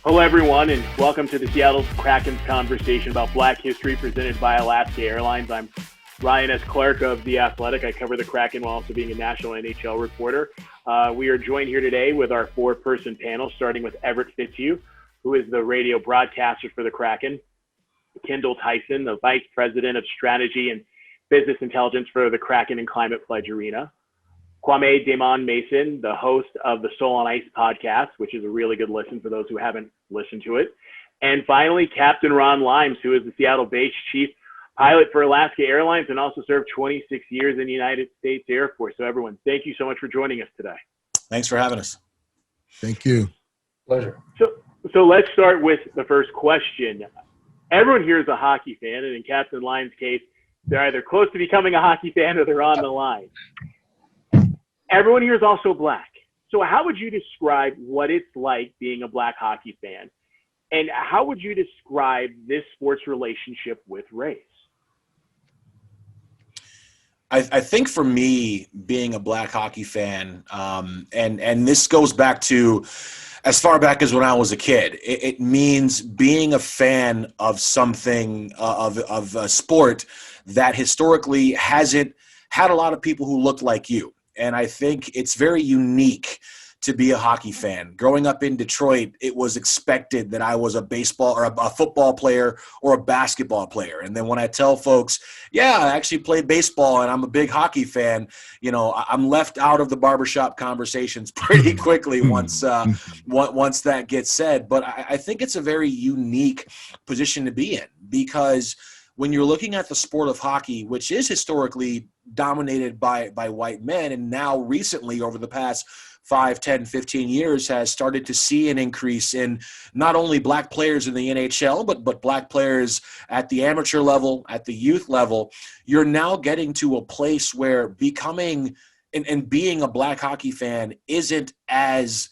Hello, everyone, and welcome to the Seattle Kraken's conversation about Black history presented by Alaska Airlines. I'm Ryan S. Clark of The Athletic. I cover the Kraken while also being a national NHL reporter. We are joined here today with our four-person panel, starting with Everett Fitzhugh, who is the radio broadcaster for the Kraken, Kendall Tyson, the Vice President of Strategy and Business Intelligence for the Kraken and Climate Pledge Arena, Kwame Damon Mason, the host of the Soul on Ice podcast, which is a really good listen for those who haven't listened to it. And finally, Captain Ron Limes, who is the Seattle-based chief pilot for Alaska Airlines and also served 26 years in the United States Air Force. So everyone, thank you so much for joining us today. Thanks for having us. Thank you. Pleasure. So let's start with the first question. Everyone here is a hockey fan, and in Captain Limes' case, they're either close to becoming a hockey fan or they're on the line. Everyone here is also Black. So how would you describe what it's like being a Black hockey fan? And how would you describe this sport's relationship with race? I think for me, being a Black hockey fan, and this goes back to as far back as when I was a kid, it means being a fan of something, of a sport that historically hasn't had a lot of people who looked like you. And I think it's very unique to be a hockey fan. Growing up in Detroit, it was expected that I was a baseball or a football player or a basketball player. And then when I tell folks, yeah, I actually play baseball and I'm a big hockey fan, you know, I'm left out of the barbershop conversations pretty quickly once that gets said. But I think it's a very unique position to be in, because when you're looking at the sport of hockey, which is historically dominated by white men, and now recently over the past 5, 10, 15 years has started to see an increase in not only Black players in the NHL, but Black players at the amateur level, at the youth level, you're now getting to a place where becoming and being a Black hockey fan isn't as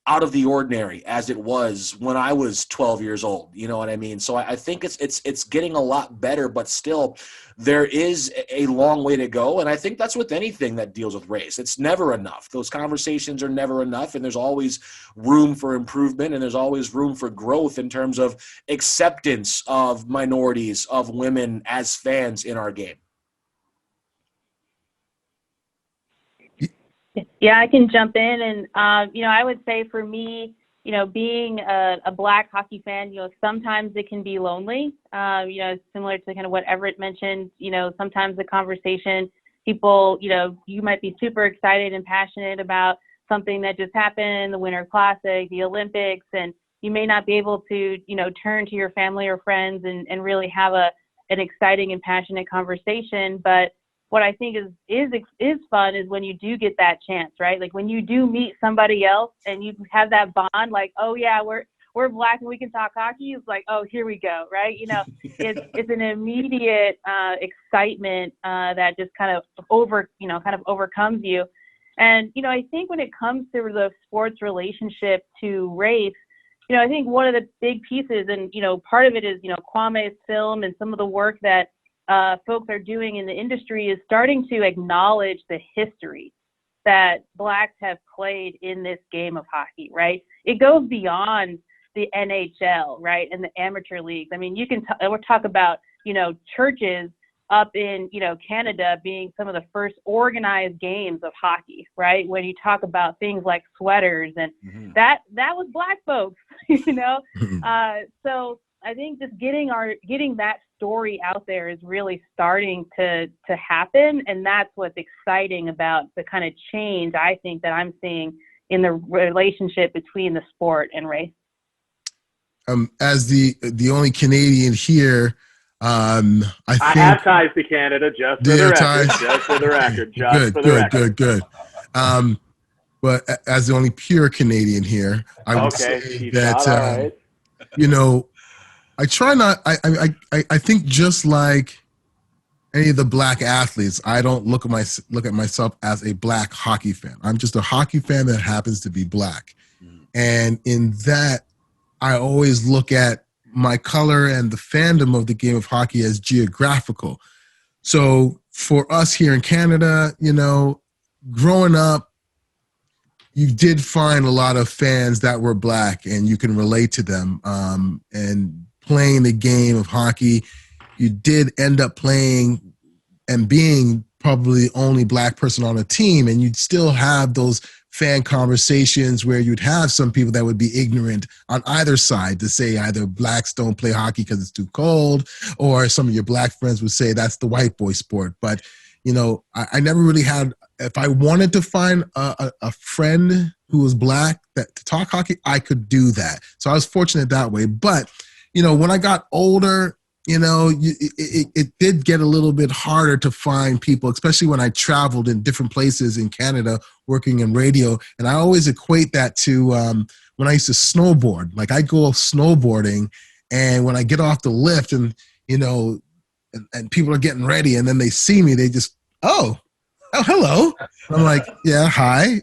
out of the ordinary as it was when I was 12 years old. You know what I mean? So I think it's getting a lot better, but still there is a long way to go. And I think that's with anything that deals with race. It's never enough. Those conversations are never enough. And there's always room for improvement, and there's always room for growth in terms of acceptance of minorities, of women as fans in our game. Yeah, I can jump in. And, I would say for me, being a Black hockey fan, sometimes it can be lonely. Similar to kind of what Everett mentioned, sometimes the conversation, people, you might be super excited and passionate about something that just happened, the Winter Classic, the Olympics, and you may not be able to, turn to your family or friends and really have an exciting and passionate conversation. But what I think is fun is when you do get that chance, right? Like when you do meet somebody else and you have that bond, like, oh yeah, we're Black and we can talk hockey. It's like, oh, here we go, right? It's an immediate excitement that just kind of overcomes you. And I think when it comes to the sports relationship to race, I think one of the big pieces, and part of it is Kwame's film and some of the work that folks are doing in the industry is starting to acknowledge the history that Blacks have played in this game of hockey, right? It goes beyond the NHL, right, and the amateur leagues. I mean, you can we'll talk about, churches up in, Canada being some of the first organized games of hockey, right? When you talk about things like sweaters and that was Black folks, So I think just getting that story out there is really starting to happen, and that's what's exciting about the kind of change I think that I'm seeing in the relationship between the sport and race. As the only Canadian here, I have ties to Canada, just for the record. Good. But as the only pure Canadian here, I would say that I try not. I think just like any of the Black athletes, I don't look at myself as a Black hockey fan. I'm just a hockey fan that happens to be Black, and in that, I always look at my color and the fandom of the game of hockey as geographical. So for us here in Canada, growing up, you did find a lot of fans that were black, and you can relate to them. And playing the game of hockey, you did end up playing and being probably the only black person on a team, and you'd still have those fan conversations where you'd have some people that would be ignorant on either side to say either blacks don't play hockey because it's too cold, or some of your black friends would say that's the white boy sport. But, you know, I never really had, if I wanted to find a friend who was black that to talk hockey, I could do that. So I was fortunate that way. But, you know, when I got older, you know, it did get a little bit harder to find people, especially when I traveled in different places in Canada working in radio. And I always equate that to when I used to snowboard. Like I go snowboarding, and when I get off the lift and, you know, and people are getting ready and then they see me, they just, oh, hello. I'm like, yeah, hi.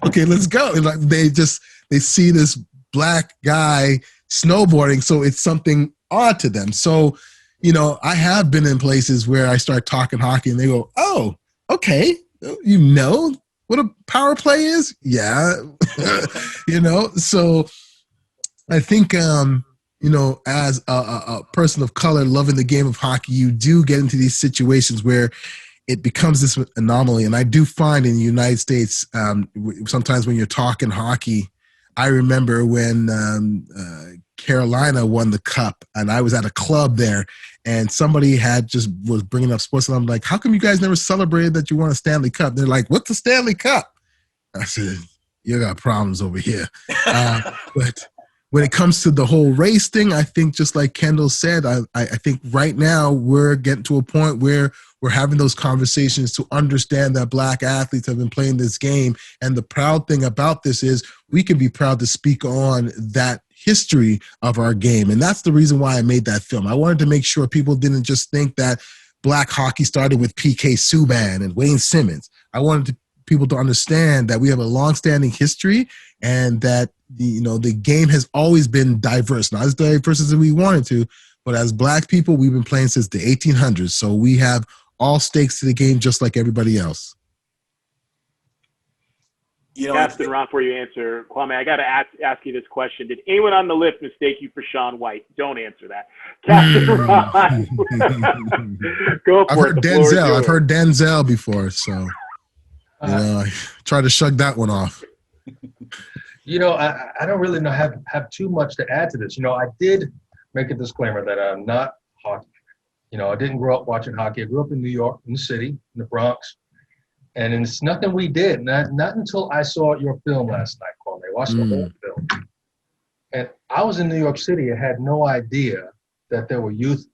Okay, let's go. And like they see this black guy snowboarding, so it's something odd to them. So, you know, I have been in places where I start talking hockey and they go, oh, okay, you know what a power play is? Yeah. You know, so I think, you know, as a person of color loving the game of hockey, you do get into these situations where it becomes this anomaly. And I do find in the United States, sometimes when you're talking hockey, I remember when Carolina won the cup, and I was at a club there, and somebody was bringing up sports, and I'm like, how come you guys never celebrated that you won a Stanley Cup? They're like, what's the Stanley Cup? I said, you got problems over here. But when it comes to the whole race thing, I think just like Kendall said, I think right now we're getting to a point where we're having those conversations to understand that black athletes have been playing this game. And the proud thing about this is we can be proud to speak on that history of our game. And that's the reason why I made that film. I wanted to make sure people didn't just think that black hockey started with PK Subban and Wayne Simmons. I wanted people to understand that we have a long-standing history, and that the game has always been diverse. Not as diverse as we wanted to, but as black people, we've been playing since the 1800s. So we have all stakes to the game just like everybody else. You know, Captain Ron, before you answer, Kwame, I got to ask you this question. Did anyone on the lift mistake you for Shaun White? Don't answer that. Captain Ron. Go for it. I've heard Denzel before, so I try to shrug that one off. You know, I don't really have too much to add to this. You know, I did make a disclaimer that I'm not hockey. You know, I didn't grow up watching hockey. I grew up in New York, in the city, in the Bronx. And it's nothing we did, not until I saw your film last night, Kwame. I watched the whole film. And I was in New York City and had no idea that there were youth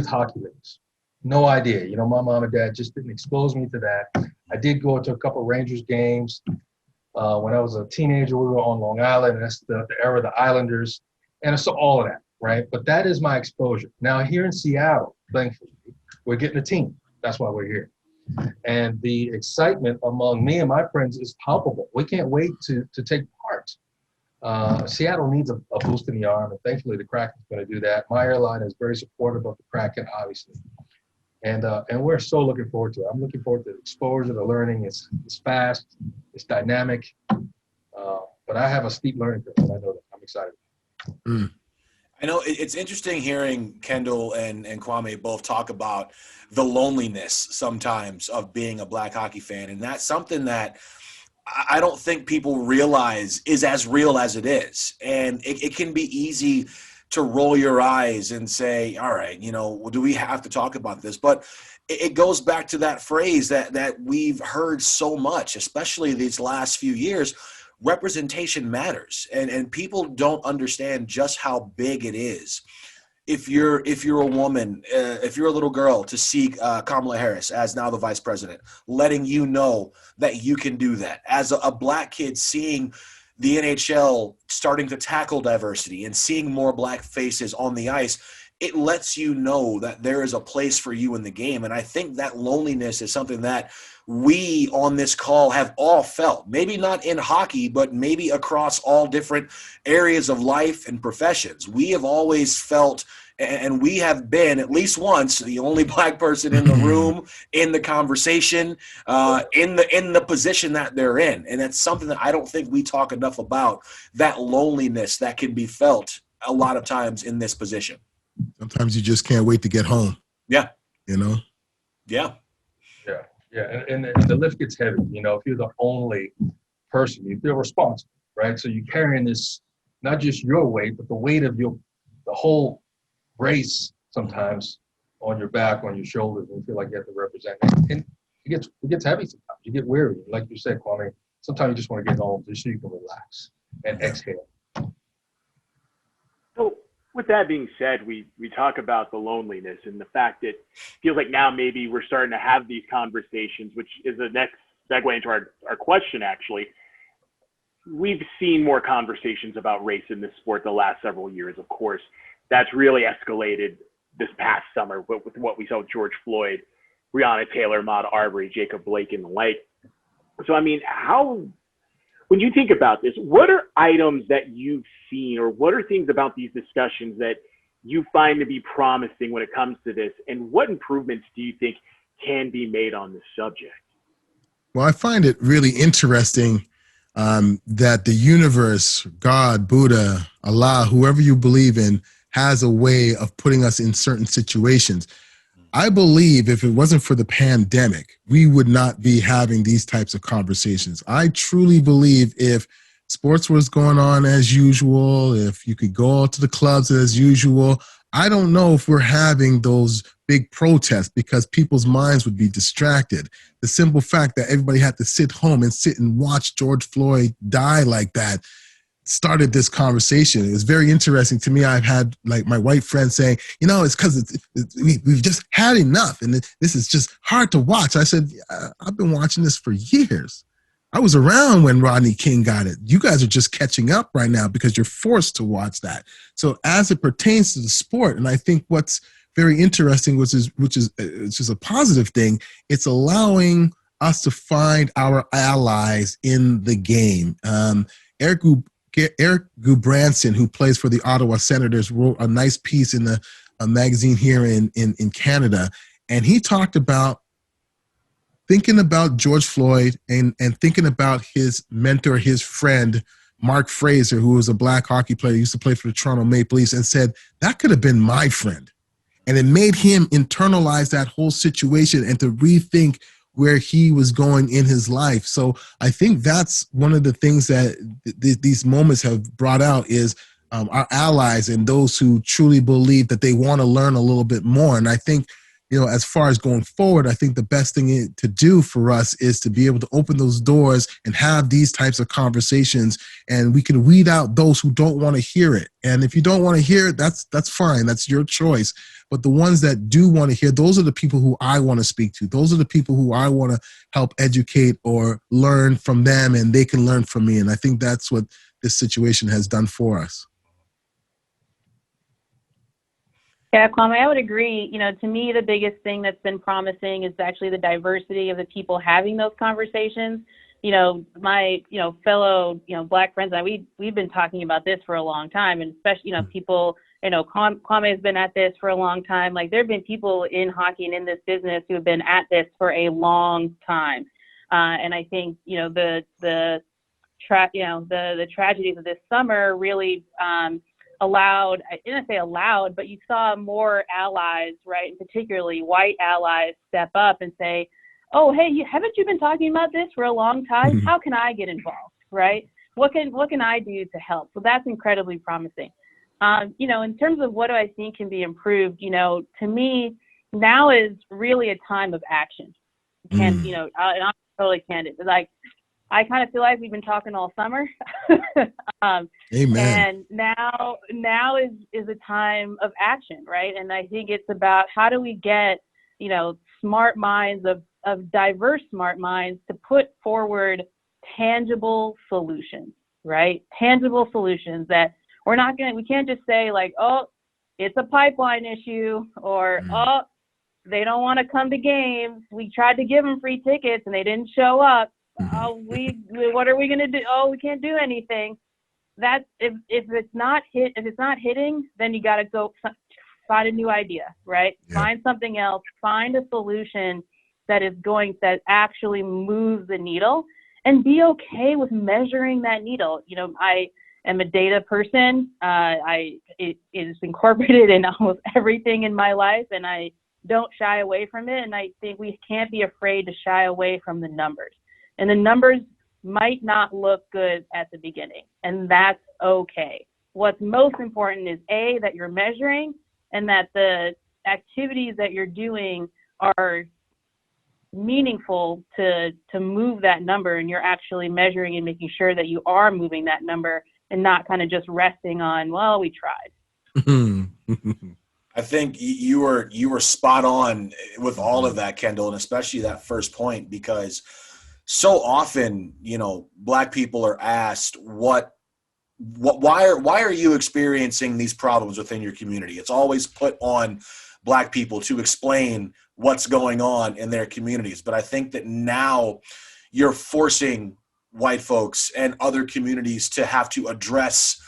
hockey leagues. No idea. You know, my mom and dad just didn't expose me to that. I did go to a couple of Rangers games. When I was a teenager, we were on Long Island. That's the era of the Islanders. And I saw all of that, right? But that is my exposure. Now, here in Seattle, thankfully, we're getting a team. That's why we're here. And the excitement among me and my friends is palpable. We can't wait to take part. Seattle needs a boost in the arm, and thankfully the Kraken is going to do that. My airline is very supportive of the Kraken, obviously. And we're so looking forward to it. I'm looking forward to the exposure, the learning. It's fast, it's dynamic. But I have a steep learning curve, and I know that. I'm excited. I know it's interesting hearing Kendall and Kwame both talk about the loneliness sometimes of being a black hockey fan. And that's something that I don't think people realize is as real as it is. And it can be easy to roll your eyes and say, all right, do we have to talk about this? But it goes back to that phrase that we've heard so much, especially these last few years. Representation matters, and people don't understand just how big it is. If you're a woman, if you're a little girl, to see Kamala Harris as now the vice president, letting you know that you can do that. As a black kid, seeing the NHL starting to tackle diversity and seeing more black faces on the ice, it lets you know that there is a place for you in the game. And I think that loneliness is something that we on this call have all felt, maybe not in hockey, but maybe across all different areas of life and professions. We have always felt And we have been, at least once, the only black person in the room, in the conversation, in the position that they're in. And that's something that I don't think we talk enough about, that loneliness that can be felt a lot of times in this position. Sometimes you just can't wait to get home. Yeah. You know? Yeah. Yeah. Yeah. And the lift gets heavy. You know, if you're the only person, you feel responsible, right? So you're carrying this, not just your weight, but the weight of the whole race sometimes on your back, on your shoulders, and you feel like you have to represent it. And it gets heavy sometimes. You get weary. Like you said, Kwame, sometimes you just want to get home just so you can relax and exhale. So with that being said, we talk about the loneliness and the fact that it feels like now maybe we're starting to have these conversations, which is the next segue into our question, actually. We've seen more conversations about race in this sport the last several years, of course. That's really escalated this past summer with what we saw with George Floyd, Breonna Taylor, Ahmaud Arbery, Jacob Blake, and the like. So, I mean, when you think about this, what are items that you've seen, or what are things about these discussions that you find to be promising when it comes to this? And what improvements do you think can be made on this subject? Well, I find it really interesting that the universe, God, Buddha, Allah, whoever you believe in, has a way of putting us in certain situations. I believe if it wasn't for the pandemic, we would not be having these types of conversations. I truly believe if sports was going on as usual, if you could go out to the clubs as usual, I don't know if we're having those big protests because people's minds would be distracted. The simple fact that everybody had to sit home and sit and watch George Floyd die like that started this conversation. It was very interesting to me. I've had like my white friends saying, you know, it's because we've just had enough and this is just hard to watch. I said, I've been watching this for years. I was around when Rodney King got it. You guys are just catching up right now because you're forced to watch that. So as it pertains to the sport, and I think what's very interesting, which is a positive thing, it's allowing us to find our allies in the game. Eric Gudbranson, who plays for the Ottawa Senators, wrote a nice piece in a magazine here in Canada, and he talked about thinking about George Floyd and thinking about his mentor, his friend, Mark Fraser, who was a black hockey player, used to play for the Toronto Maple Leafs, and said, that could have been my friend. And it made him internalize that whole situation and to rethink where he was going in his life. So I think that's one of the things that these moments have brought out is our allies and those who truly believe that they want to learn a little bit more. And I think, you know, as far as going forward, I think the best thing to do for us is to be able to open those doors and have these types of conversations, and we can weed out those who don't want to hear it. And if you don't want to hear it, that's fine. That's your choice. But the ones that do want to hear, those are the people who I want to speak to. Those are the people who I want to help educate or learn from them, and they can learn from me. And I think that's what this situation has done for us. Yeah, Kwame, I would agree. You know, to me, the biggest thing that's been promising is actually the diversity of the people having those conversations. You know, my, fellow, Black friends, we've been talking about this for a long time, and especially, people, Kwame has been at this for a long time. Like, there have been people in hockey and in this business who have been at this for a long time. And I think, the tragedies of this summer really, allowed, I didn't say allowed, but you saw more allies, right, and particularly white allies step up and say, oh, hey, haven't you been talking about this for a long time? How can I get involved, right? What can I do to help? So that's incredibly promising. In terms of what do I think can be improved, to me, now is really a time of action. And, and I'm totally candid. Like, I kind of feel like we've been talking all summer. Amen. And now is a time of action, right? And I think it's about how do we get, smart minds of diverse smart minds to put forward tangible solutions, right? Tangible solutions that we can't just say like, oh, it's a pipeline issue, or, oh, they don't want to come to games. We tried to give them free tickets and they didn't show up. Oh, what are we going to do? Oh, we can't do anything. That's if it's not hitting, then you got to go find a new idea, right? Yeah. Find something else, find a solution that actually moves the needle, and be okay with measuring that needle. You know, I am a data person. It is incorporated in almost everything in my life, and I don't shy away from it. And I think we can't be afraid to shy away from the numbers. And the numbers might not look good at the beginning, and that's okay. What's most important is that you're measuring, and that the activities that you're doing are meaningful to move that number, and you're actually measuring and making sure that you are moving that number and not kind of just resting on, well, we tried. I think you were spot on with all of that, Kendall, and especially that first point, because so often, you know, Black people are asked why are you experiencing these problems within your community? It's always put on Black people to explain what's going on in their communities. But I think that now you're forcing white folks and other communities to have to address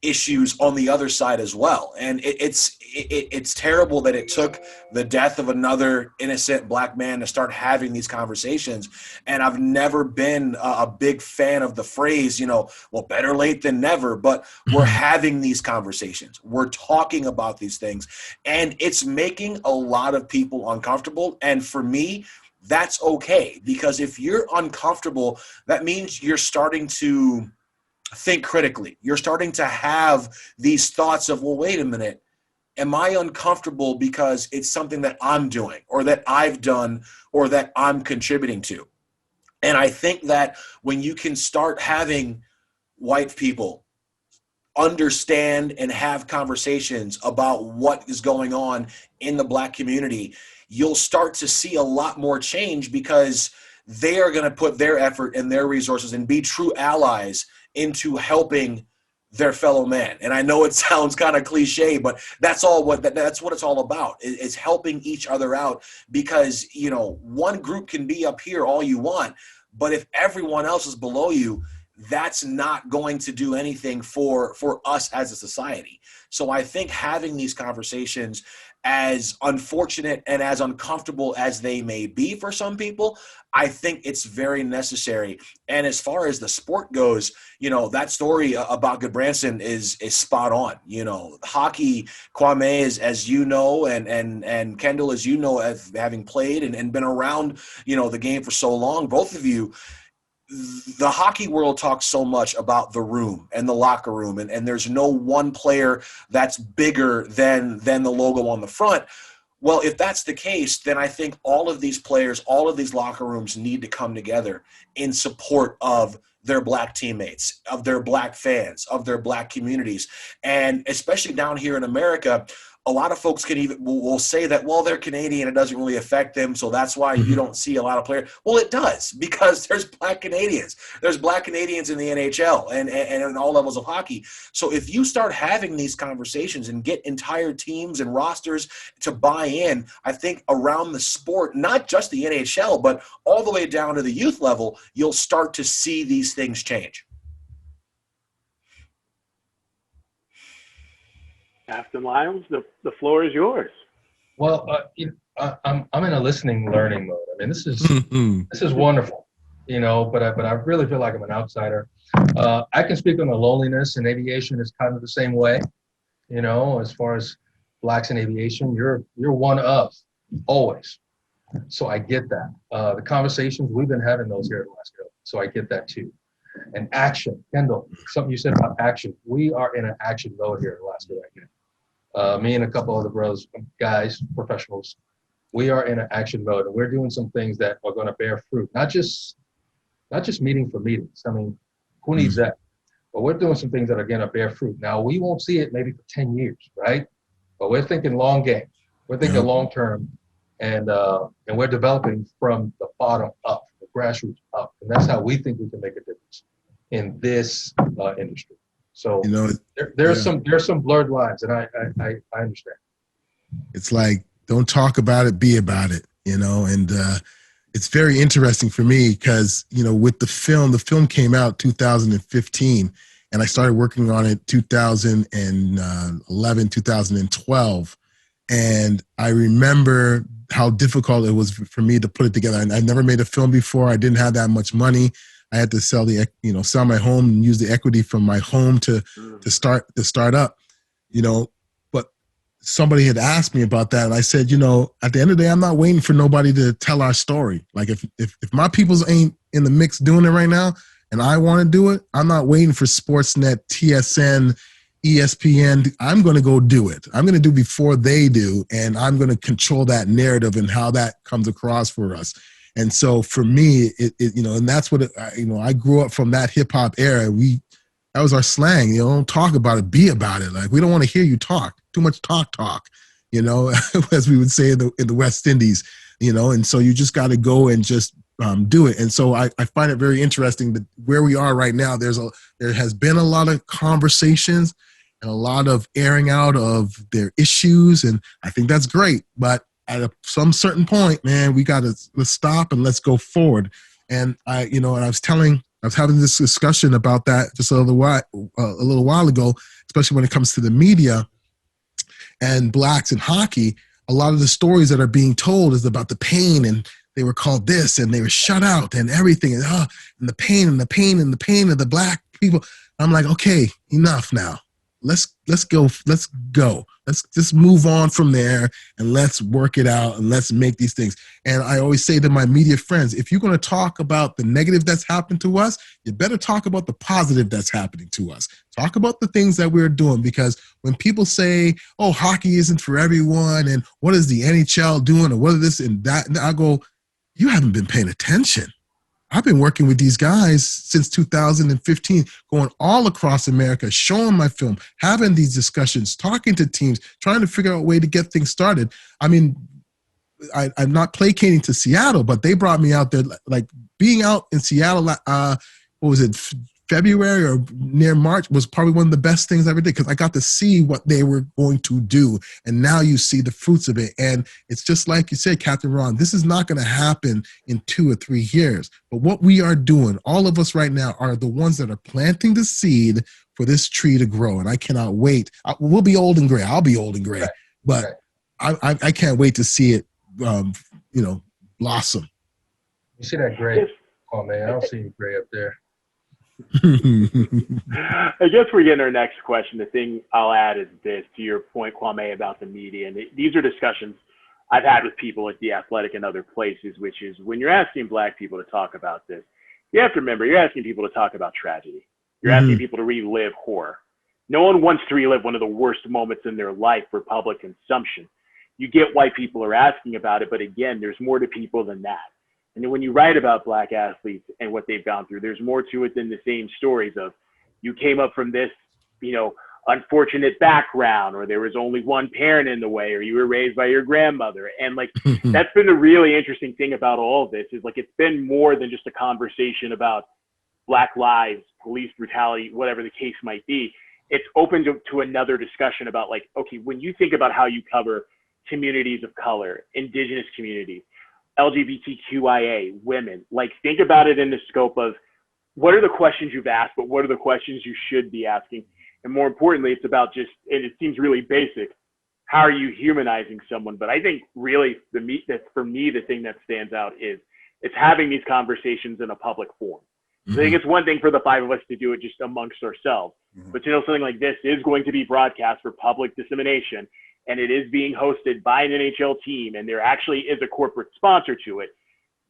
issues on the other side as well. And it's terrible that it took the death of another innocent Black man to start having these conversations. And I've never been a big fan of the phrase, you know, well, better late than never, but we're having these conversations. We're talking about these things, and it's making a lot of people uncomfortable. And for me, that's okay, because if you're uncomfortable, that means you're starting to think critically. You're starting to have these thoughts of, well, wait a minute, am I uncomfortable because it's something that I'm doing or that I've done or that I'm contributing to? And I think that when you can start having white people understand and have conversations about what is going on in the Black community, you'll start to see a lot more change, because they are going to put their effort and their resources and be true allies into helping their fellow man. And I know it sounds kind of cliche, but that's what it's all about, is helping each other out. Because, you know, one group can be up here all you want, but if everyone else is below you, that's not going to do anything for us as a society. So I think having these conversations, as unfortunate and as uncomfortable as they may be for some people, I think it's very necessary. And as far as the sport goes, you know, that story about Goodbranson is spot on. You know, hockey, Kwame, is, as you know, and Kendall, as you know, having played and been around, you know, the game for so long, both of you, the hockey world talks so much about the room and the locker room, and there's no one player that's bigger than the logo on the front. Well, if that's the case, then I think all of these players, all of these locker rooms need to come together in support of their Black teammates, of their Black fans, of their Black communities. And especially down here in America, a lot of folks will say that, well, they're Canadian, it doesn't really affect them, so that's why you don't see a lot of players. Well, it does, because there's Black Canadians. There's Black Canadians in the NHL and in all levels of hockey. So if you start having these conversations and get entire teams and rosters to buy in, I think around the sport, not just the NHL, but all the way down to the youth level, you'll start to see these things change. Afton Lyles, the floor is yours. Well, I'm in a listening, learning mode. I mean, this is wonderful, you know. But I really feel like I'm an outsider. I can speak on the loneliness, and aviation is kind of the same way, you know. As far as Blacks in aviation, you're one of, always. So I get that. The conversations we've been having those here at Alaska, so I get that too. And action, Kendall, something you said about action. We are in an action mode here at Alaska right now. Me and a couple other brothers, guys, professionals, we are in an action mode, and we're doing some things that are going to bear fruit. Not just meeting for meetings. I mean, who needs that? But we're doing some things that are going to bear fruit. Now, we won't see it maybe for 10 years, right? But we're thinking long game. We're thinking long term, and we're developing from the bottom up, the grassroots up, and that's how we think we can make a difference in this industry. So, you know, there's some blurred lines, and I understand. It's like, don't talk about it, be about it, you know. And it's very interesting for me because, you know, with the film came out 2015, and I started working on it 2011, 2012. And I remember how difficult it was for me to put it together. And I never made a film before. I didn't have that much money. I had to sell sell my home and use the equity from my home to start up, but somebody had asked me about that. And I said, at the end of the day, I'm not waiting for nobody to tell our story. Like if my peoples ain't in the mix doing it right now and I want to do it, I'm not waiting for Sportsnet, TSN, ESPN. I'm going to go do it. I'm going to do before they do. And I'm going to control that narrative and how that comes across for us. And so for me, and that's what, I grew up from that hip hop era. That was our slang, don't talk about it, be about it. Like, we don't want to hear you talk, too much talk, as we would say in the West Indies, and so you just got to go and just do it. And so I find it very interesting that where we are right now, there has been a lot of conversations and a lot of airing out of their issues. And I think that's great. But at some certain point, man, let's stop and let's go forward. And I was having this discussion about that just a little while ago, especially when it comes to the media and blacks in hockey. A lot of the stories that are being told is about the pain, and they were called this and they were shut out and everything, and the pain and the pain and the pain of the black people. I'm like, okay, enough now. Let's go. Let's just move on from there and let's work it out and let's make these things. And I always say to my media friends, if you're going to talk about the negative that's happened to us, you better talk about the positive that's happening to us. Talk about the things that we're doing, because when people say, oh, hockey isn't for everyone and what is the NHL doing or what is this and that, and I go, you haven't been paying attention. I've been working with these guys since 2015, going all across America, showing my film, having these discussions, talking to teams, trying to figure out a way to get things started. I mean, I'm not placating to Seattle, but they brought me out there. Like being out in Seattle, February or near March was probably one of the best things I ever did, because I got to see what they were going to do. And now you see the fruits of it. And it's just like you said, Captain Ron, this is not going to happen in 2 or 3 years. But what we are doing, all of us right now, are the ones that are planting the seed for this tree to grow. And I cannot wait. We'll be old and gray. I'll be old and gray. Right. But right. I can't wait to see it, blossom. You see that gray? Oh, man, I don't see any gray up there. I guess we're getting our next question. The thing I'll add is this, to your point, Kwame, about the media. And these are discussions I've had with people at The Athletic and other places, which is when you're asking black people to talk about this, you have to remember you're asking people to talk about tragedy. You're asking people to relive horror. No one wants to relive one of the worst moments in their life for public consumption. You get why people are asking about it, but again, there's more to people than that. And then when you write about black athletes and what they've gone through, there's more to it than the same stories of you came up from this, unfortunate background, or there was only one parent in the way, or you were raised by your grandmother. And that's been the really interesting thing about all of this is it's been more than just a conversation about black lives, police brutality, whatever the case might be. It's open to another discussion about okay, when you think about how you cover communities of color, indigenous communities, LGBTQIA, women, think about it in the scope of what are the questions you've asked, but what are the questions you should be asking? And more importantly, it's about and it seems really basic, how are you humanizing someone? But I think really for me, the thing that stands out is it's having these conversations in a public forum. Mm-hmm. I think it's one thing for the 5 of us to do it just amongst ourselves, but something like this is going to be broadcast for public dissemination. And it is being hosted by an NHL team, and there actually is a corporate sponsor to it.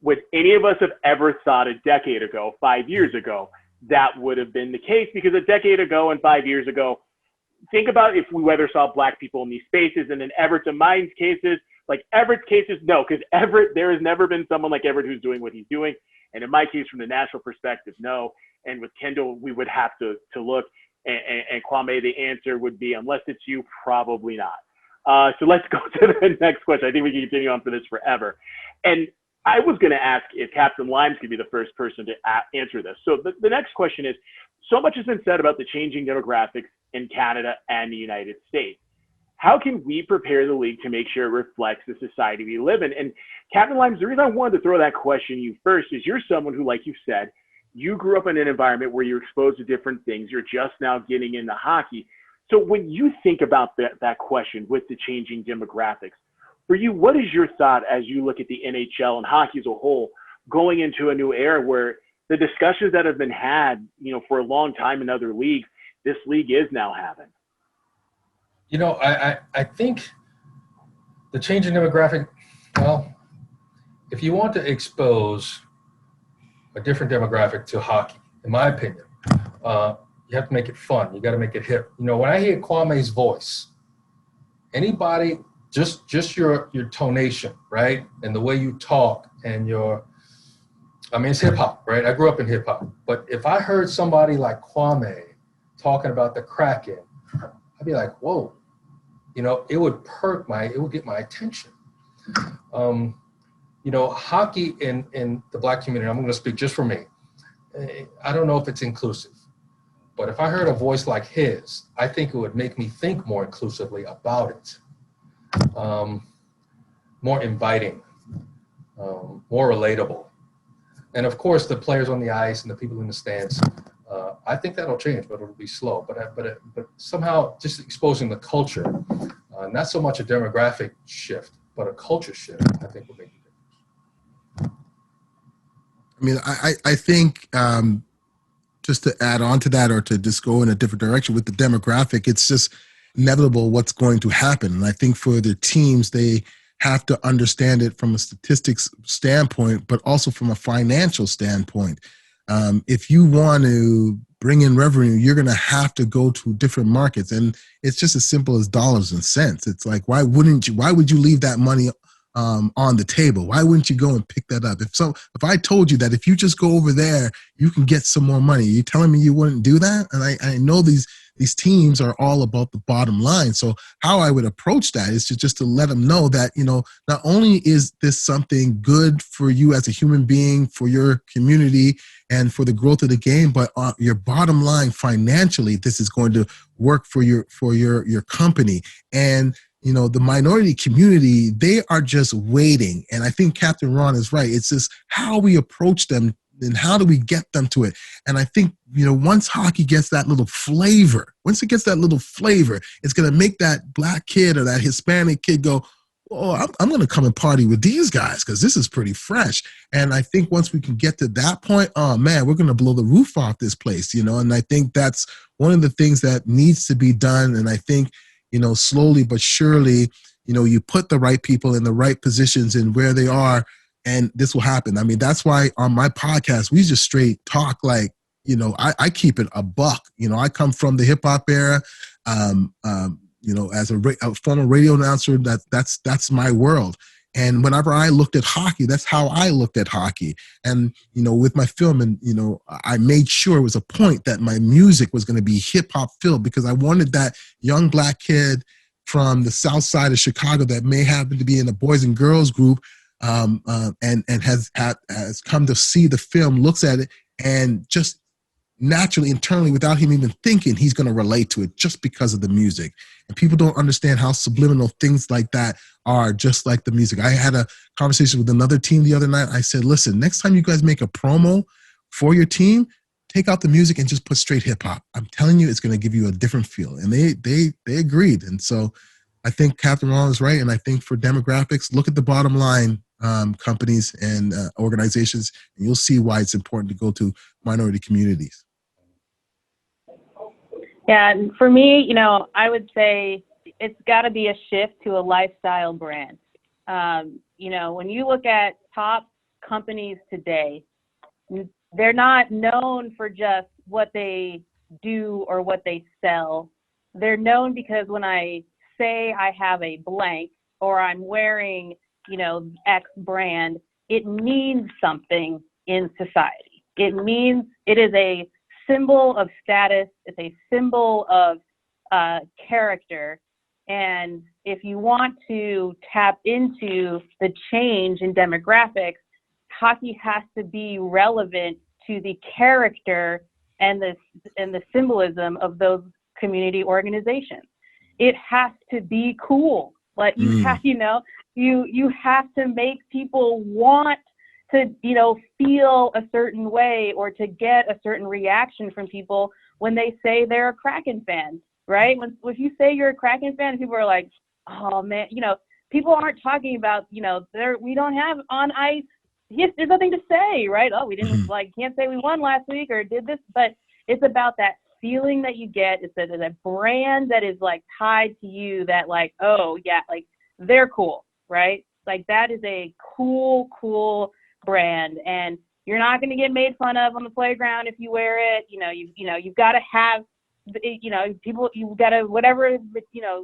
Would any of us have ever thought a decade ago, 5 years ago, that would have been the case? Because a decade ago and 5 years ago, think about if we ever saw black people in these spaces. And in Everett and mine's cases, Everett's cases, no, because Everett, there has never been someone like Everett who's doing what he's doing. And in my case, from the national perspective, no. And with Kendall, we would have to look. And Kwame, the answer would be, unless it's you, probably not. So let's go to the next question. I think we can continue on for this forever. And I was going to ask if Captain Limes could be the first person to answer this. So the next question is, so much has been said about the changing demographics in Canada and the United States. How can we prepare the league to make sure it reflects the society we live in? And Captain Limes, the reason I wanted to throw that question to you first is you're someone who, like you said, you grew up in an environment where you're exposed to different things. You're just now getting into hockey. So when you think about that question with the changing demographics, for you, what is your thought as you look at the NHL and hockey as a whole going into a new era where the discussions that have been had, for a long time in other leagues, this league is now having? I think the change in demographic, well, if you want to expose a different demographic to hockey, in my opinion, you have to make it fun. You got to make it hip. When I hear Kwame's voice, anybody, just your tonation, right? And the way you talk and it's hip hop, right? I grew up in hip hop. But if I heard somebody like Kwame talking about the Kraken, I'd be like, whoa, it would get my attention. Hockey in the Black community, I'm going to speak just for me. I don't know if it's inclusive, but if I heard a voice like his, I think it would make me think more inclusively about it. More inviting, more relatable. And of course, the players on the ice and the people in the stands, I think that'll change, but it'll be slow. But somehow just exposing the culture, not so much a demographic shift, but a culture shift, I think will make a difference. I mean, I think just to add on to that, or to just go in a different direction with the demographic, it's just inevitable what's going to happen. And I think for the teams, they have to understand it from a statistics standpoint, but also from a financial standpoint. If you want to bring in revenue, you're going to have to go to different markets. And it's just as simple as dollars and cents. It's like, why would you leave that money on the table? Why wouldn't you go and pick that up? If I told you that if you just go over there, you can get some more money, you telling me you wouldn't do that? And I know these teams are all about the bottom line. So how I would approach that is just to let them know that, not only is this something good for you as a human being, for your community, and for the growth of the game, but your bottom line financially, this is going to work for your company. And the minority community, they are just waiting. And I think Captain Ron is right. It's just how we approach them and how do we get them to it. And I think, once hockey gets that little flavor, it's going to make that Black kid or that Hispanic kid go, oh, I'm going to come and party with these guys because this is pretty fresh. And I think once we can get to that point, oh man, we're going to blow the roof off this place, and I think that's one of the things that needs to be done. And I think, slowly but surely, you put the right people in the right positions and where they are, and this will happen. I mean, that's why on my podcast, we just straight talk like, I keep it a buck. I come from the hip hop era. As a former radio announcer, that's my world. And whenever I looked at hockey, that's how I looked at hockey. And, with my film, and, I made sure it was a point that my music was going to be hip hop filled, because I wanted that young Black kid from the south side of Chicago that may happen to be in a boys and girls group, and has come to see the film, looks at it, and just naturally, internally, without him even thinking, he's going to relate to it just because of the music. And people don't understand how subliminal things like that are, just like the music. I had a conversation with another team the other night. I said, listen, next time you guys make a promo for your team, take out the music and just put straight hip hop. I'm telling you, it's going to give you a different feel. And they agreed. And so I think Captain Ron is right. And I think for demographics, look at the bottom line, companies and organizations, and you'll see why it's important to go to minority communities. Yeah, and for me, I would say it's got to be a shift to a lifestyle brand. When you look at top companies today, they're not known for just what they do or what they sell. They're known because when I say I have a blank or I'm wearing, X brand, it means something in society. It is a symbol of status. It's a symbol of character. And if you want to tap into the change in demographics, hockey has to be relevant to the character and the symbolism of those community organizations. It has to be cool. Like you have to make people want to, feel a certain way or to get a certain reaction from people when they say they're a Kraken fan. right? If you say you're a Kraken fan, people are like, oh man, people aren't talking about, we don't have on ice. Yes, there's nothing to say, right? Oh, we didn't can't say we won last week or did this, but it's about that feeling that you get. It's a brand that is like tied to you that like, oh yeah, like they're cool, right? Like that is a cool brand, and you're not going to get made fun of on the playground if you wear it. You've got to have, people, you've got to, whatever,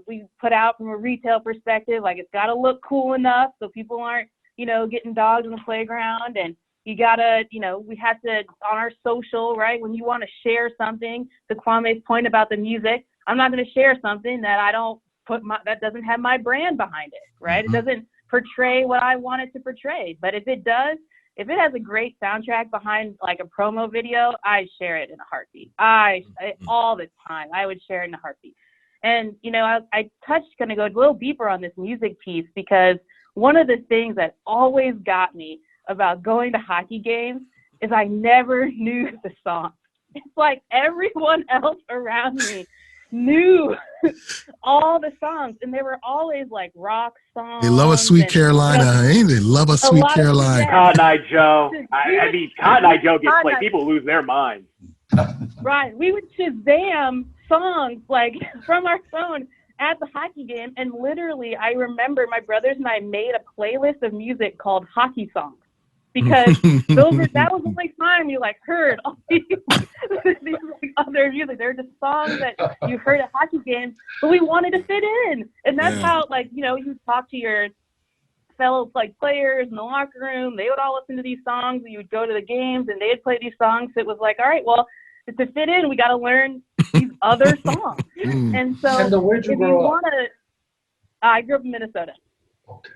we put out from a retail perspective, like it's got to look cool enough so people aren't, getting dogged on the playground. And you got to, we have to, on our social, right, when you want to share something, to Kwame's point about the music, I'm not going to share something that I don't that doesn't have my brand behind it, right? It doesn't portray what I want it to portray. But if it does, if it has a great soundtrack behind like a promo video, I share it in a heartbeat. All the time, I would share it in a heartbeat. And, I going to go a little deeper on this music piece, because one of the things that always got me about going to hockey games is I never knew the song. It's like everyone else around me knew all the songs, and they were always like rock songs. They love a Sweet Carolina, ain't they? Love a Sweet Carolina. Cotton Eye Joe. I mean, Cotton Eye Joe gets played. People lose their minds. Right. We would Shazam songs like from our phone at the hockey game, and literally I remember my brothers and I made a playlist of music called hockey songs, because that was the only time you like heard all these like other music. They're just songs that you heard at hockey games, but we wanted to fit in. And that's how, like, you talk to your fellow like players in the locker room. They would all listen to these songs. You would go to the games and they'd play these songs. It was like, all right, well, to fit in, we got to learn these other songs. And so where'd you grow up? I grew up in Minnesota. Okay.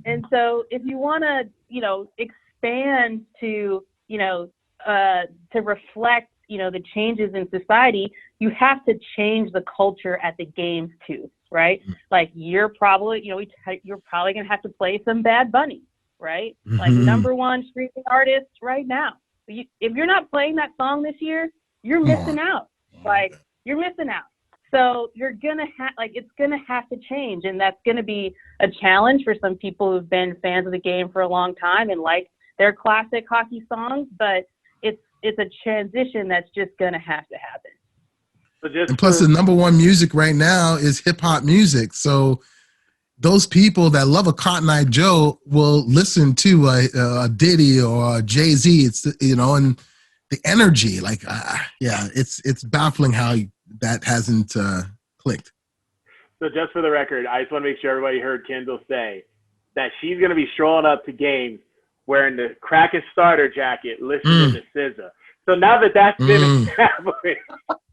And so if you want to, expand to, to reflect, the changes in society, you have to change the culture at the games too, right? Like you're probably, you're probably going to have to play some Bad Bunny, right? Like number one streaming artist right now. If you're not playing that song this year, you're missing out. Like you're missing out. So you're going to it's going to have to change. And that's going to be a challenge for some people who've been fans of the game for a long time and like their classic hockey songs, but it's a transition that's just going to have to happen. So and plus the number one music right now is hip hop music. So those people that love a Cotton Eye Joe will listen to a Diddy or a Jay-Z. It's, and the energy, it's baffling how that hasn't clicked. So just for the record, I just want to make sure everybody heard Kendall say that she's going to be strolling up to games wearing the Kraken starter jacket, listening to SZA. So now that's been established.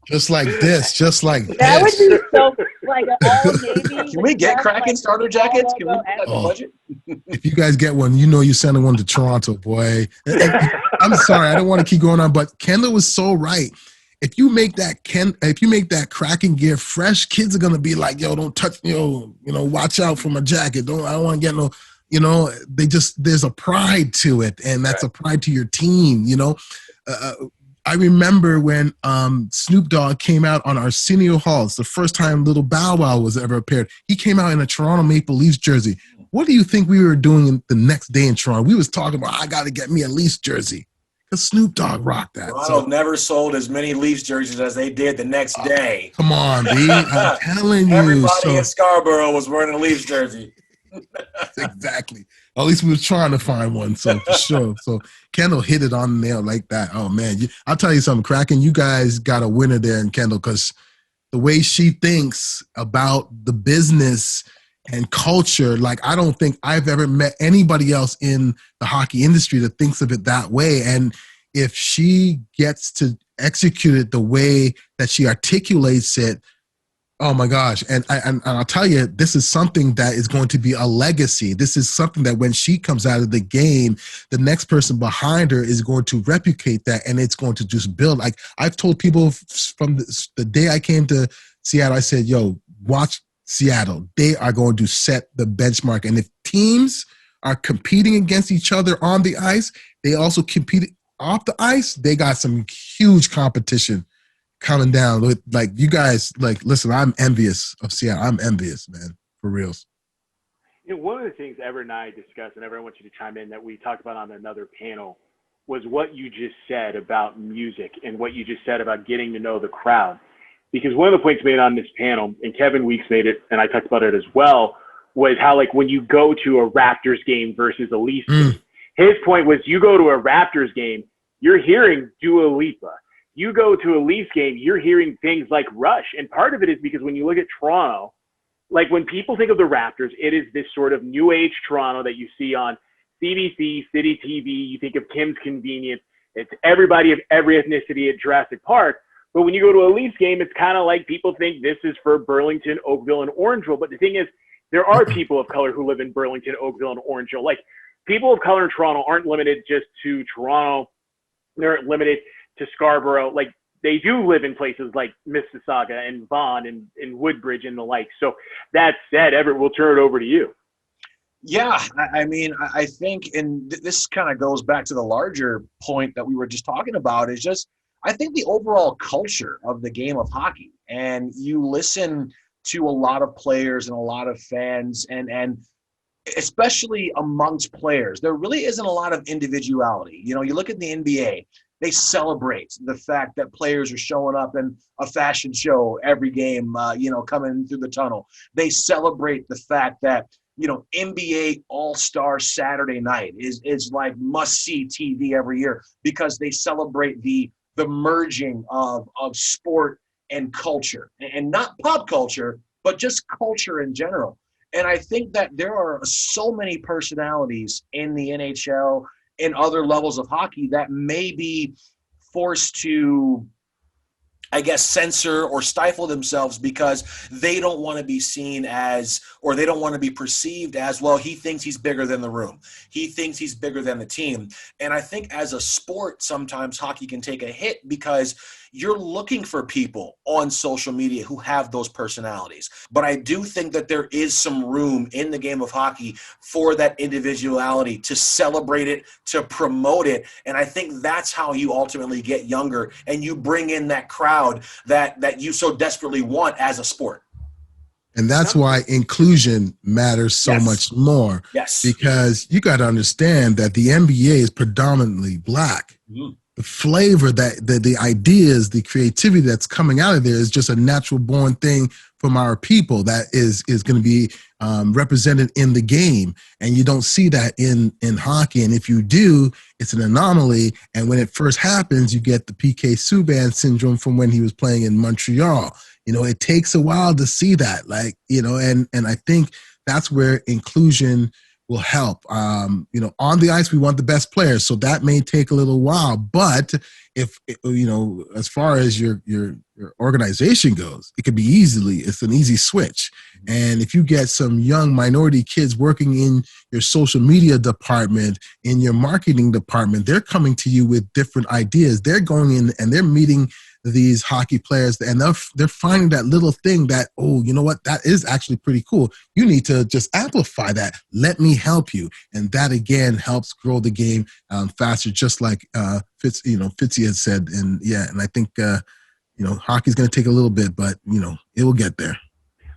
Just like this. That would be so, like an all Navy. Can we get Kraken starter jackets? Can we get the budget? If you guys get one, you're sending one to Toronto, boy. I'm sorry, I don't want to keep going on, but Kendall was so right. If you make that Kraken gear fresh, kids are gonna be like, yo, don't touch, watch out for my jacket. I don't want to get no, there's a pride to it, and that's a pride to your team. I remember when Snoop Dogg came out on Arsenio Hall. It's the first time Little Bow Wow was ever appeared. He came out in a Toronto Maple Leafs jersey. What do you think we were doing the next day in Toronto? We was talking about, I got to get me a Leafs jersey. Because Snoop Dogg rocked that. Toronto never sold as many Leafs jerseys as they did the next day. Come on, B. I'm telling you. Everybody in Scarborough was wearing a Leafs jersey. Exactly. At least we were trying to find one, so for sure. So Kendall hit it on the nail like that. Oh, man. I'll tell you something, Kraken, you guys got a winner there in Kendall, because the way she thinks about the business and culture, like I don't think I've ever met anybody else in the hockey industry that thinks of it that way. And if she gets to execute it the way that she articulates it, oh my gosh. And I'll tell you, this is something that is going to be a legacy. This is something that when she comes out of the game, the next person behind her is going to replicate that, and it's going to just build. Like I've told people from the day I came to Seattle, I said, yo, watch Seattle. They are going to set the benchmark. And if teams are competing against each other on the ice, they also compete off the ice. They got some huge competition coming down with like you guys. Like, listen, I'm envious of Seattle. I'm envious, man, for reals. You know, one of the things Everett and I discussed, and Everett, I want you to chime in, that we talked about on another panel was what you just said about music and what you just said about getting to know the crowd. Because one of the points made on this panel, and Kevin Weeks made it, and I talked about it as well, was how, like, when you go to a Raptors game versus a Leafs game, his point was you go to a Raptors game, you're hearing Dua Lipa. You go to a Leafs game, you're hearing things like Rush. And part of it is because when you look at Toronto, like when people think of the Raptors, it is this sort of new age Toronto that you see on CBC, City TV. You think of Kim's Convenience. It's everybody of every ethnicity at Jurassic Park. But when you go to a Leafs game, it's kind of like people think this is for Burlington, Oakville, and Orangeville. But the thing is, there are people of color who live in Burlington, Oakville, and Orangeville. Like, people of color in Toronto aren't limited just to Toronto. They're limited to Scarborough. Like, they do live in places like Mississauga and Vaughan and Woodbridge and the like. So that said, Everett, we'll turn it over to you. Yeah, I mean, I think, and this kind of goes back to the larger point that we were just talking about, is just, I think the overall culture of the game of hockey. And you listen to a lot of players and a lot of fans, and especially amongst players, there really isn't a lot of individuality. You know, you look at the NBA, they celebrate the fact that players are showing up in a fashion show every game, coming through the tunnel. They celebrate the fact that, you know, NBA All-Star Saturday night is like must-see TV every year because they celebrate the merging of sport and culture, and not pop culture, but just culture in general. And I think that there are so many personalities in the NHL and other levels of hockey that may be forced to, I guess, censor or stifle themselves because they don't want to be seen as, or they don't want to be perceived as, well, he thinks he's bigger than the room. He thinks he's bigger than the team. And I think as a sport, sometimes hockey can take a hit because you're looking for people on social media who have those personalities. But I do think that there is some room in the game of hockey for that individuality, to celebrate it, to promote it. And I think that's how you ultimately get younger and you bring in that crowd that you so desperately want as a sport. And that's why inclusion matters so much more. Yes. Because you got to understand that the NBA is predominantly black. Mm-hmm. The flavor, that the ideas, the creativity that's coming out of there is just a natural born thing from our people that is going to be represented in the game. And you don't see that in hockey. And if you do, it's an anomaly. And when it first happens, you get the PK Subban syndrome from when he was playing in Montreal. You know, it takes a while to see that, like, you know, and I think that's where inclusion will help. On the ice, we want the best players, so that may take a little while. But if, as far as your organization goes, it could be it's an easy switch. And if you get some young minority kids working in your social media department, in your marketing department, they're coming to you with different ideas. They're going in and they're meeting these hockey players, and they're finding that little thing that, oh, you know what, that is actually pretty cool. You need to just amplify that. Let me help you. And that, again, helps grow the game faster, just like Fitzy has said. And I think, hockey's going to take a little bit, but, it will get there.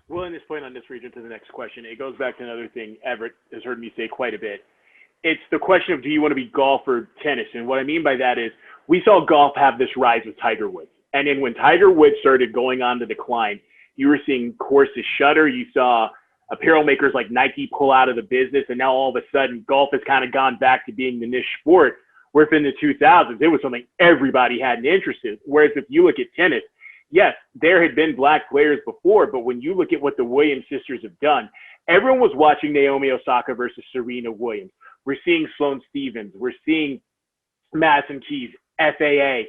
Well, in this point on this region to the next question, it goes back to another thing Everett has heard me say quite a bit. It's the question of, do you want to be golf or tennis? And what I mean by that is, we saw golf have this rise with Tiger Woods. And then when Tiger Woods started going on the decline, you were seeing courses shutter. You saw apparel makers like Nike pull out of the business. And now all of a sudden, golf has kind of gone back to being the niche sport, where if in the 2000s, it was something everybody had an interest in. Whereas if you look at tennis, yes, there had been black players before, but when you look at what the Williams sisters have done, everyone was watching Naomi Osaka versus Serena Williams. We're seeing Sloane Stephens. We're seeing Madison Keys, FAA,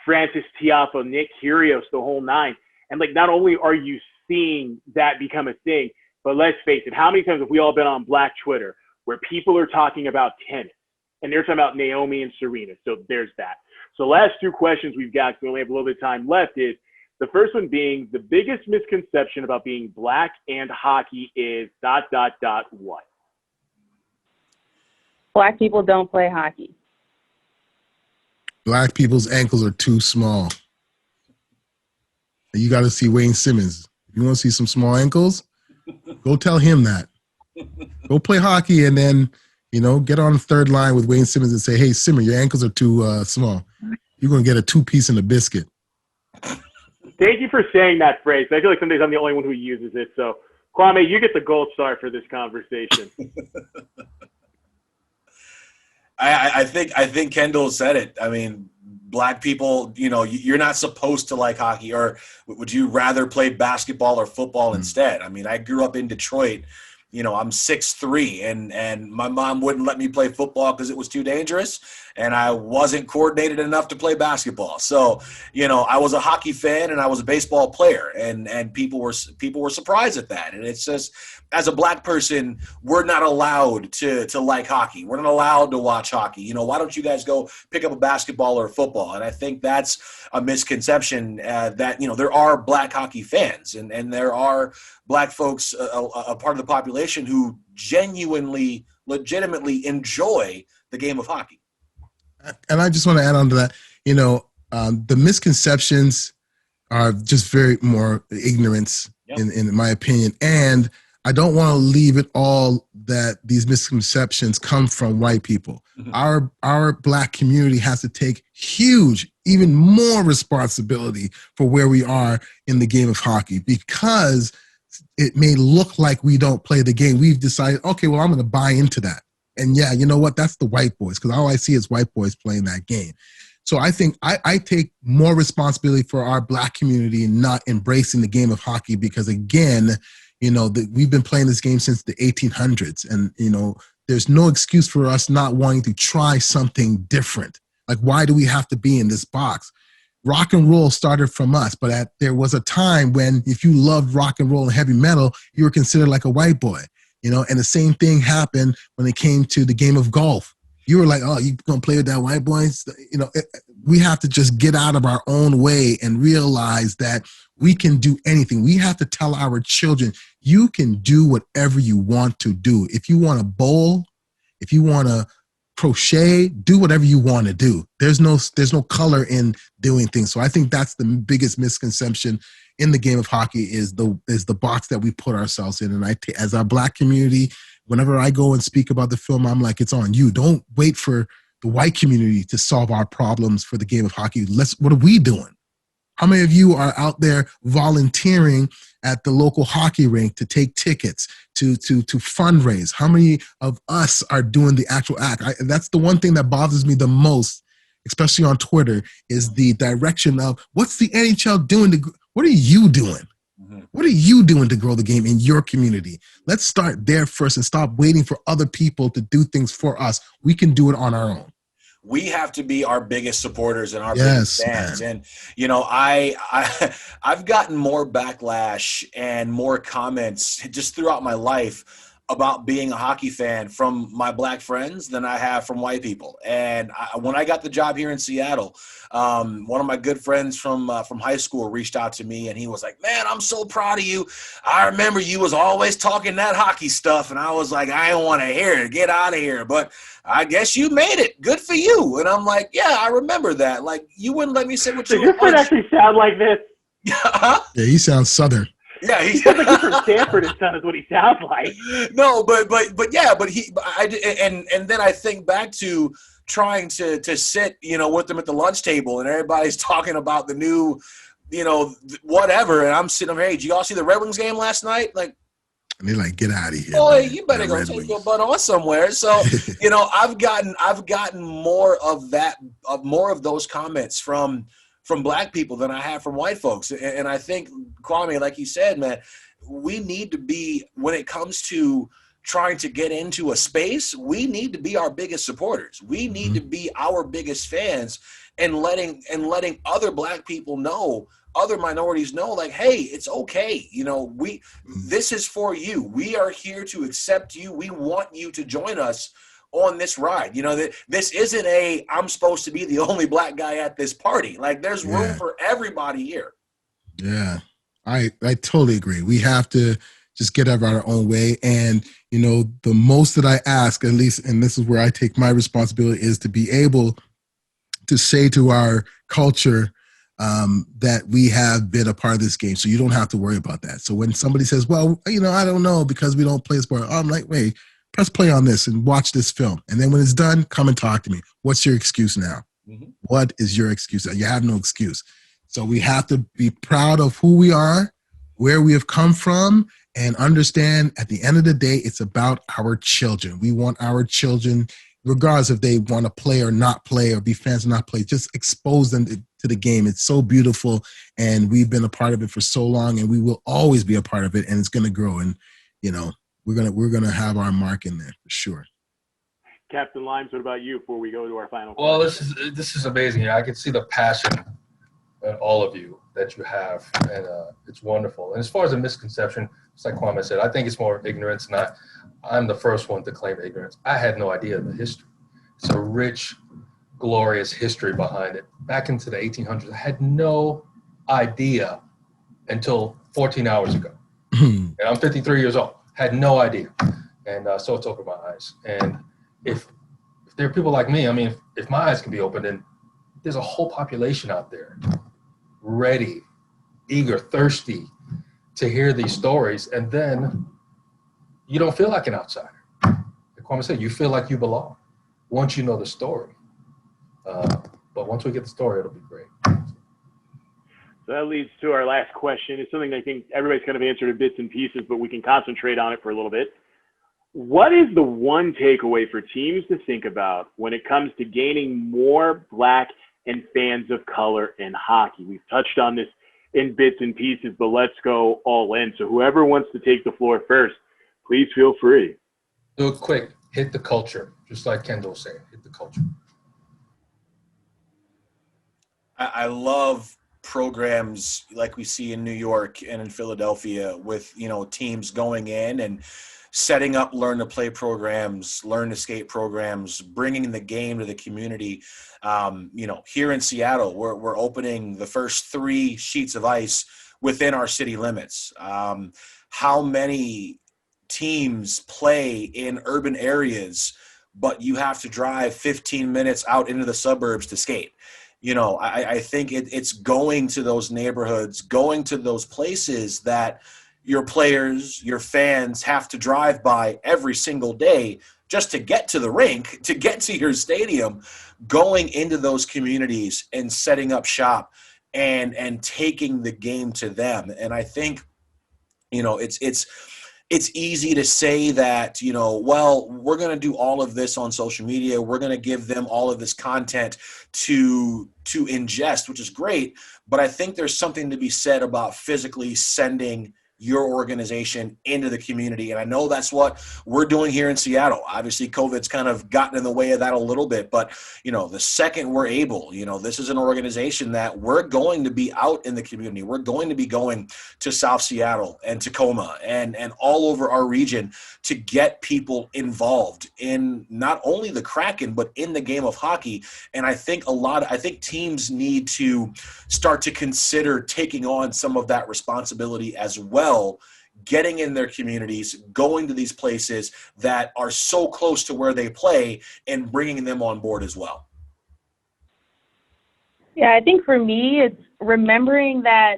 Francis Tiafoe, Nick Kyrgios, the whole nine. And like, not only are you seeing that become a thing, but let's face it, how many times have we all been on Black Twitter where people are talking about tennis and they're talking about Naomi and Serena? So there's that. So last two questions we've got, so we only have a little bit of time left, is the first one being, the biggest misconception about being black and hockey is ... what? Black people don't play hockey. Black people's ankles are too small. You got to see Wayne Simmons. If you want to see some small ankles, go tell him that. Go play hockey and then, get on the third line with Wayne Simmons and say, hey, Simmer, your ankles are too small. You're going to get a 2-piece and a biscuit. Thank you for saying that phrase. I feel like sometimes I'm the only one who uses it. So, Kwame, you get the gold star for this conversation. I think Kendall said it. I mean, black people, you're not supposed to like hockey, or would you rather play basketball or football instead? I mean, I grew up in Detroit. I'm 6'3", and my mom wouldn't let me play football because it was too dangerous, and I wasn't coordinated enough to play basketball. So, I was a hockey fan and I was a baseball player, and people were surprised at that. And it's just, as a black person, we're not allowed to like hockey. We're not allowed to watch hockey. Why don't you guys go pick up a basketball or a football? And I think that's a misconception that, there are black hockey fans and there are black folks, a part of the population who legitimately enjoy the game of hockey. And I just want to add on to that, the misconceptions are just very more ignorance, in my opinion. And I don't want to leave it all that these misconceptions come from white people. Mm-hmm. Our black community has to take huge, even more responsibility for where we are in the game of hockey, because it may look like we don't play the game. We've decided, okay, well, I'm going to buy into that. And yeah, you know what? That's the white boys, because all I see is white boys playing that game. So I think I take more responsibility for our black community not embracing the game of hockey, because again, we've been playing this game since the 1800s, and there's no excuse for us not wanting to try something different. Like, why do we have to be in this box? Rock and roll started from us, but there was a time when if you loved rock and roll and heavy metal, you were considered like a white boy, and the same thing happened when it came to the game of golf. You were like, oh, you going to play with that white boy? We have to just get out of our own way and realize that we can do anything. We have to tell our children, you can do whatever you want to do. If you want to bowl, if you want to crochet, do whatever you want to do. There's no color in doing things. So I think that's the biggest misconception in the game of hockey is the box that we put ourselves in. And as our black community, whenever I go and speak about the film, I'm like, it's on you. Don't wait for the white community to solve our problems for the game of hockey. What are we doing? How many of you are out there volunteering at the local hockey rink to take tickets, to fundraise? How many of us are doing the actual act? That's the one thing that bothers me the most, especially on Twitter, is the direction of what's the NHL doing what are you doing? What are you doing to grow the game in your community? Let's start there first and stop waiting for other people to do things for us. We can do it on our own. We have to be our biggest supporters and our biggest fans. Man. And, I've gotten more backlash and more comments just throughout my life about being a hockey fan from my black friends than I have from white people. And when I got the job here in Seattle, one of my good friends from high school reached out to me, and he was like, man, I'm so proud of you. I remember you was always talking that hockey stuff. And I was like, I don't want to hear it. Get out of here. But I guess you made it. Good for you. And I'm like, yeah, I remember that. Like, you wouldn't let me sit with you. Does this actually sound like this? Yeah, he sounds Southern. Yeah, he sounds like he's from Stanford. It sounds what he sounds like. No, but then I think back to trying to sit, with them at the lunch table, and everybody's talking about the new, whatever, and I'm sitting there, hey, did you all see the Red Wings game last night? Like, and they're like, get out of here. Boy, man. You better go take your butt on somewhere. So, I've gotten more of that, more of those comments from black people than I have from white folks. And I think, Kwame, like you said, man, we need to be, when it comes to trying to get into a space, we need to be our biggest supporters. We need to be our biggest fans and letting other black people know, other minorities know, like, hey, it's okay. This is for you. We are here to accept you. We want you to join us on this ride. That this isn't I'm supposed to be the only black guy at this party. Like, there's room for everybody here. Yeah, I totally agree. We have to just get out of our own way. And, the most that I ask, at least, and this is where I take my responsibility, is to be able to say to our culture, that we have been a part of this game, so you don't have to worry about that. So when somebody says, well, I don't know because we don't play sport, I'm like, wait, press play on this and watch this film. And then when it's done, come and talk to me. What's your excuse now? Mm-hmm. What is your excuse? You have no excuse. So we have to be proud of who we are, where we have come from, and understand at the end of the day, it's about our children. We want our children, regardless if they want to play or not play or be fans or not play, just expose them to the game. It's so beautiful, and we've been a part of it for so long, and we will always be a part of it, and it's going to grow. And, we're gonna have our mark in there for sure. Captain Limes, what about you before we go to our final Well, question? this is amazing. I can see the passion in all of you that you have, and it's wonderful. And as far as a misconception, it's like Kwame said, I think it's more ignorance, and I'm the first one to claim ignorance. I had no idea of the history. It's a rich, glorious history behind it. Back into the 1800s, I had no idea until 14 hours ago. And I'm 53 years old. Had no idea. And so it's opened my eyes. And if there are people like me, I mean, if my eyes can be opened, then there's a whole population out there ready, eager, thirsty to hear these stories. And then you don't feel like an outsider. Like Kwame said, you feel like you belong once you know the story. But once we get the story, it'll be great. So that leads to our last question. It's something I think everybody's kind of answered in bits and pieces, but we can concentrate on it for a little bit. What is the one takeaway for teams to think about when it comes to gaining more Black and fans of color in hockey? We've touched on this in bits and pieces, but let's go all in. So whoever wants to take the floor first, please feel free. Do it quick. Hit the culture, just like Kendall said. Hit the culture. I love programs like we see in New York and in Philadelphia with, teams going in and setting up learn to play programs, learn to skate programs, bringing the game to the community. Here in Seattle, we're opening the first 3 sheets of ice within our city limits. How many teams play in urban areas, but you have to drive 15 minutes out into the suburbs to skate? I think it's going to those neighborhoods, going to those places that your players, your fans have to drive by every single day just to get to the rink, to get to your stadium, going into those communities and setting up shop and taking the game to them. And I think, it's easy to say that, well, we're going to do all of this on social media. We're going to give them all of this content to ingest, which is great. But I think there's something to be said about physically sending your organization into the community. And I know that's what we're doing here in Seattle. Obviously, COVID's kind of gotten in the way of that a little bit. But, the second we're able, this is an organization that we're going to be out in the community. We're going to be going to South Seattle and Tacoma and all over our region to get people involved in not only the Kraken, but in the game of hockey. And I think teams need to start to consider taking on some of that responsibility as well, getting in their communities, going to these places that are so close to where they play and bringing them on board as well. Yeah, I think for me, it's remembering that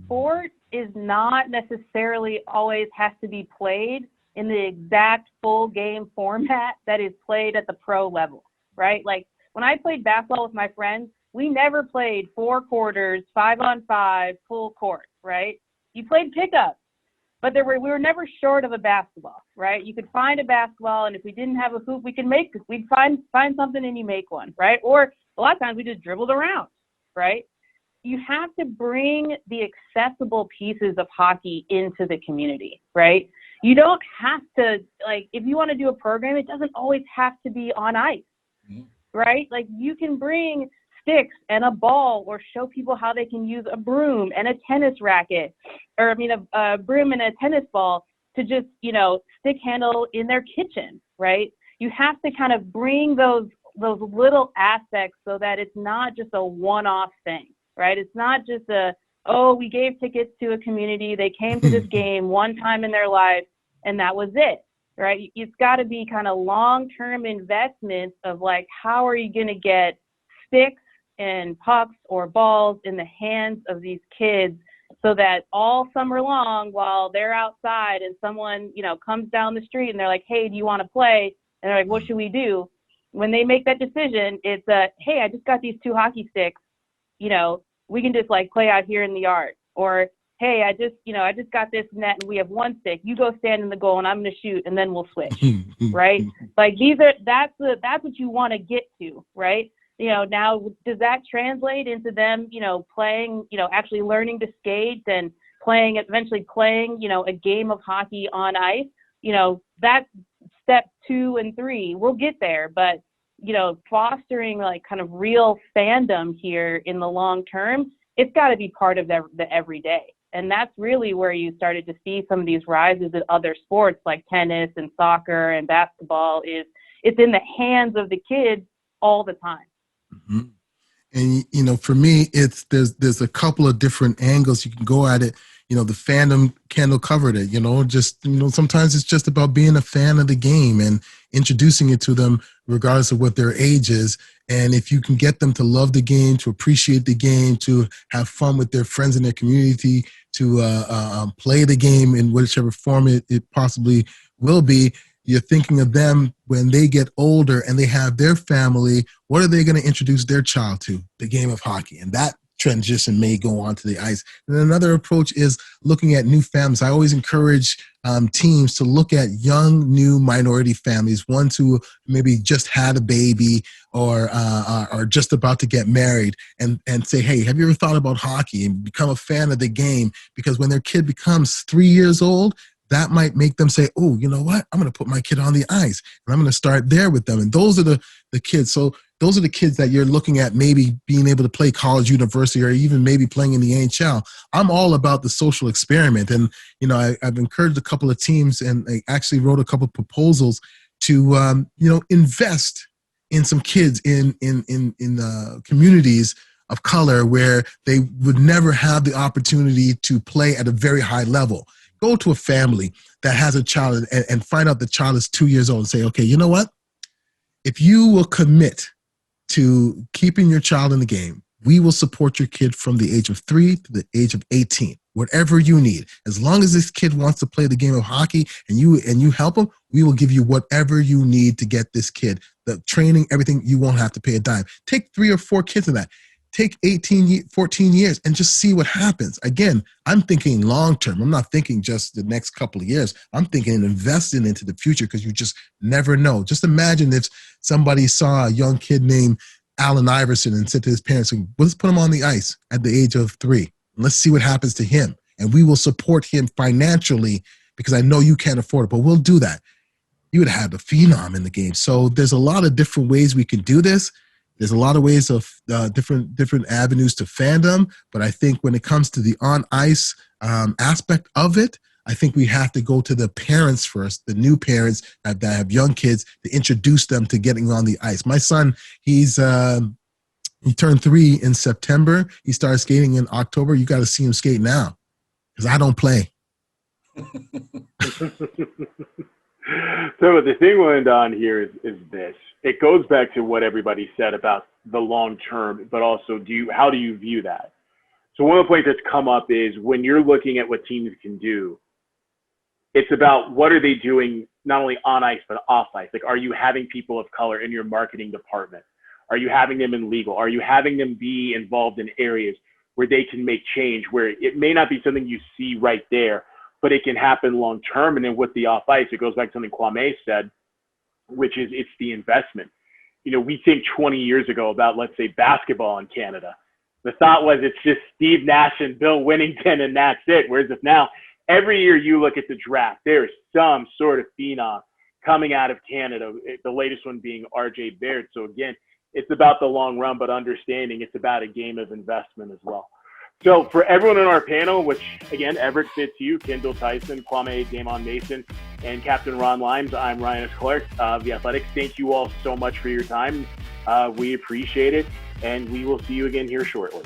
sport is not necessarily always has to be played in the exact full game format that is played at the pro level, right? Like when I played basketball with my friends, we never played 4 quarters, 5-on-5, full court, right? You played pickup, but we were never short of a basketball, right? You could find a basketball, and if we didn't have a hoop, we'd find something and you make one, right? Or a lot of times we just dribbled around, right? You have to bring the accessible pieces of hockey into the community, right? You don't have to, if you want to do a program, it doesn't always have to be on ice, right? Like you can bring sticks and a ball or show people how they can use a broom and a tennis racket, or a broom and a tennis ball to just, stick handle in their kitchen, right? You have to kind of bring those little aspects so that it's not just a one-off thing, right? It's not just we gave tickets to a community, they came to this game one time in their life, and that was it, right? It's got to be kind of long-term investments of how are you going to get sticks and pucks or balls in the hands of these kids so that all summer long while they're outside and someone, comes down the street and they're like, hey, do you want to play? And they're like, what should we do? When they make that decision, it's hey, I just got these 2 hockey sticks, we can just like play out here in the yard. Or, hey, I just got this net and we have 1 stick. You go stand in the goal and I'm going to shoot and then we'll switch, right? Like that's what you want to get to, right? Now does that translate into them, playing, actually learning to skate and eventually playing, a game of hockey on ice? That's step 2 and 3. We'll get there, but fostering like kind of real fandom here in the long term, it's got to be part of the everyday. And that's really where you started to see some of these rises in other sports like tennis and soccer and basketball. It's in the hands of the kids all the time. Mm-hmm. And for me, there's a couple of different angles you can go at it. The fandom Kendall covered it. Sometimes it's just about being a fan of the game and introducing it to them, regardless of what their age is. And if you can get them to love the game, to appreciate the game, to have fun with their friends in their community, to play the game in whichever form it possibly will be, you're thinking of them when they get older and they have their family. What are they going to introduce their child to? The game of hockey. And that transition may go onto the ice. And another approach is looking at new families. I always encourage teams to look at young, new minority families, ones who maybe just had a baby or are just about to get married, and say, hey, have you ever thought about hockey, and become a fan of the game? Because when their kid becomes 3 years old, that might make them say, oh, you know what? I'm going to put my kid on the ice and I'm going to start there with them. And those are the kids. So those are the kids that you're looking at maybe being able to play college, university, or even maybe playing in the NHL. I'm all about the social experiment. And, I've encouraged a couple of teams, and I actually wrote a couple of proposals to, invest in some kids in communities of color where they would never have the opportunity to play at a very high level. Go to a family that has a child and find out the child is 2 years old and say, okay, you know what? If you will commit to keeping your child in the game, we will support your kid from the age of 3 to the age of 18, whatever you need. As long as this kid wants to play the game of hockey and you help him, we will give you whatever you need to get this kid, the training, everything. You won't have to pay a dime. Take 3 or 4 kids in that. Take 14 years and just see what happens. Again, I'm thinking long-term. I'm not thinking just the next couple of years. I'm thinking investing into the future, because you just never know. Just imagine if somebody saw a young kid named Allen Iverson and said to his parents, let's put him on the ice at the age of 3. Let's see what happens to him. And we will support him financially, because I know you can't afford it, but we'll do that. You would have a phenom in the game. So there's a lot of different ways we can do this. There's a lot of ways of different avenues to fandom, but I think when it comes to the on-ice aspect of it, I think we have to go to the parents first, the new parents that have young kids, to introduce them to getting on the ice. My son, he turned 3 in September. He started skating in October. You got to see him skate now, because I don't play. So the thing going on here is this. It goes back to what everybody said about the long term, but also how do you view that? So one of the points that's come up is when you're looking at what teams can do, it's about what are they doing not only on ice but off ice. Like, are you having people of color in your marketing department? Are you having them in legal? Are you having them be involved in areas where they can make change, where it may not be something you see right there, but it can happen long term? And then with the off ice, it goes back to something Kwame said, which is it's the investment. We think 20 years ago about, let's say, basketball in Canada. The thought was it's just Steve Nash and Bill Winnington and that's it. Whereas if now, every year you look at the draft, there's some sort of phenom coming out of Canada, the latest one being RJ Baird. So again, it's about the long run, but understanding it's about a game of investment as well. So for everyone on our panel, which again, Everett Fitzhugh, Kendall Tyson, Kwame Damon Mason, and Captain Ron Limes, I'm Ryan S. Clark of The Athletic. Thank you all so much for your time. We appreciate it, and we will see you again here shortly.